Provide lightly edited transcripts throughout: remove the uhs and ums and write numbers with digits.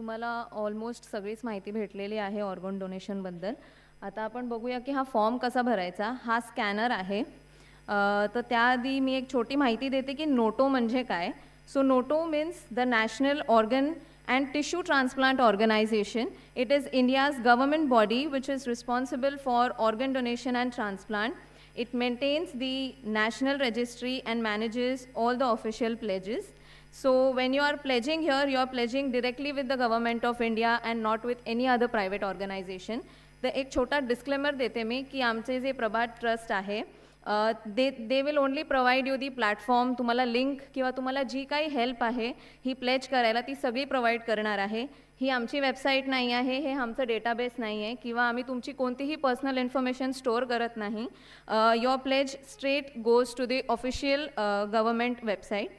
तुम्हाला ऑलमोस्ट सगळीच माहिती भेटलेली आहे ऑर्गन डोनेशनबद्दल. आता आपण बघूया की हा फॉर्म कसा भरायचा. हा स्कॅनर आहे. तर त्याआधी मी एक छोटी माहिती देते की नोटो म्हणजे काय. So Noto means the national organ and tissue transplant organization. It is India's government body which is responsible for organ donation and transplant. It maintains the national registry and manages all the official pledges. So when you are pledging here, you are pledging directly with the government of India and not with any other private organization. The एक छोटा disclaimer देते मी की आमचे जे प्रभात trust आहे they will only provide you the platform. तुम्हाला link किंवा तुम्हाला जी काही हेल्प आहे ही प्लेज करायला ती सगळी प्रोव्हाइड करणार आहे. ही आमची वेबसाईट नाही आहे, हे आमचं डेटाबेस नाही आहे किंवा आम्ही तुमची कोणतीही पर्सनल इन्फॉर्मेशन स्टोअर करत नाही. Your pledge straight goes to the official government website.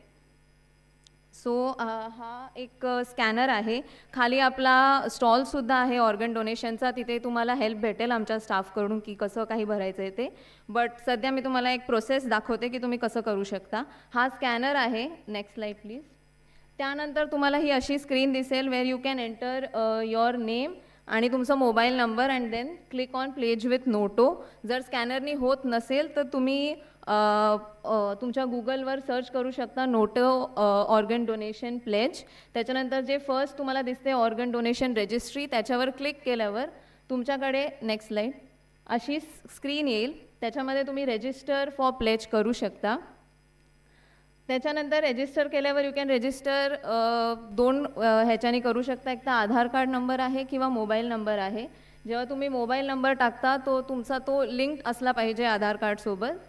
So हा एक स्कॅनर आहे. खाली आपला स्टॉलसुद्धा आहे ऑर्गन डोनेशनचा. तिथे तुम्हाला हेल्प भेटेल आमच्या स्टाफकडून की कसं काही भरायचं आहे ते. बट सध्या मी तुम्हाला एक प्रोसेस दाखवते की तुम्ही कसं करू शकता. हा स्कॅनर आहे. Next slide please. त्यानंतर तुम्हाला ही अशी स्क्रीन दिसेल where you can enter your name आणि तुमचा mobile number and then click on pledge with NOTTO. जर स्कॅनरनी होत नसेल तर तुम्ही तुमच्या गुगलवर सर्च करू शकता नोटो ऑर्गन डोनेशन प्लेज. त्याच्यानंतर जे फर्स्ट तुम्हाला दिसते ऑर्गन डोनेशन रजिस्ट्री त्याच्यावर क्लिक केल्यावर तुमच्याकडे नेक्स्ट स्लाइड अशी स्क्रीन येईल. त्याच्यामध्ये तुम्ही रजिस्टर फॉर प्लेज करू शकता. त्याच्यानंतर रजिस्टर केल्यावर यू कॅन रजिस्टर दोन ह्याच्याने करू शकता. एक तर आधार कार्ड नंबर आहे किंवा मोबाईल नंबर आहे. जेव्हा तुम्ही मोबाईल नंबर टाकता तो तुमचा तो लिंक्ड असला पाहिजे आधार कार्डसोबत.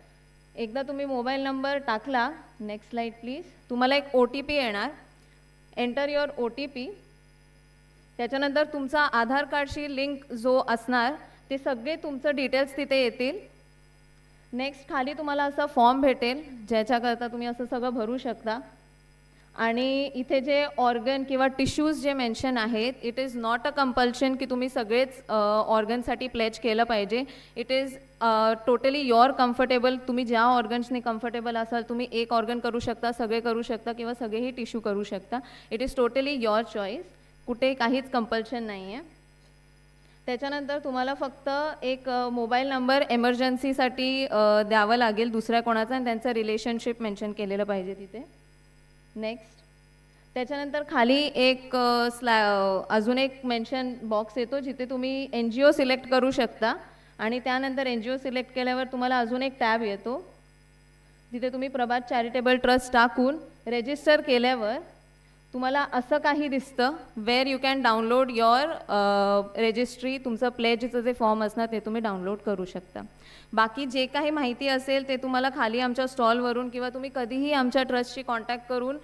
एकदा तुम्ही मोबाईल नंबर टाकला, नेक्स्ट स्लाइड प्लीज, तुम्हाला एक OTP येणार. Enter your OTP. त्याच्यानंतर तुमचा आधार कार्डशी लिंक जो असणार ते सगळे तुमचं डिटेल्स तिथे येतील. नेक्स्ट खाली तुम्हाला असा फॉर्म भेटेल ज्याच्याकरता तुम्ही असं सगळं भरू शकता. आणि इथे जे ऑर्गन किंवा टिश्यूज जे मेन्शन आहेत it is not a compulsion की तुम्ही सगळेच ऑर्गनसाठी प्लेज केलं पाहिजे. It is totally your comfortable. तुम्ही ज्या ऑर्गन्सने कम्फर्टेबल असाल तुम्ही एक ऑर्गन करू शकता, सगळे करू शकता किंवा सगळेही टिश्यू करू शकता. It is totally your choice. कुठे काहीच कंपल्शन नाही आहे. त्याच्यानंतर तुम्हाला फक्त एक मोबाईल नंबर एमर्जन्सीसाठी द्यावं लागेल दुसऱ्या कोणाचा आणि त्यांचं रिलेशनशिप मेन्शन केलेलं पाहिजे तिथे. नेक्स्ट. त्याच्यानंतर खाली एक अजून एक मेन्शन बॉक्स येतो जिथे तुम्ही NGO सिलेक्ट करू शकता आणि त्यानंतर NGO सिलेक्ट केल्यावर तुम्हाला अजून एक टॅब येतो जिथे तुम्ही प्रभात चॅरिटेबल ट्रस्ट टाकून रजिस्टर केल्यावर तुम्हाला असं काही दिसतं where you can download your registry. तुमचं प्लेजचं जे फॉर्म असणार ते तुम्ही डाउनलोड करू शकता. बाकी जे काही माहिती असेल ते तुम्हाला खाली आमच्या स्टॉलवरून किंवा तुम्ही कधीही आमच्या ट्रस्टशी कॉन्टॅक्ट करून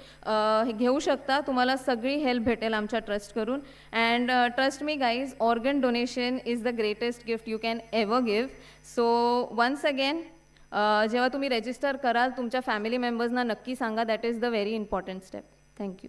घेऊ शकता. तुम्हाला सगळी हेल्प भेटेल आमच्या ट्रस्टकडून. And trust me guys, organ donation is the greatest gift you can ever give. So once again जेव्हा तुम्ही रजिस्टर कराल तुमच्या फॅमिली मेंबर्सना नक्की सांगा. That is the very important step. Thank you.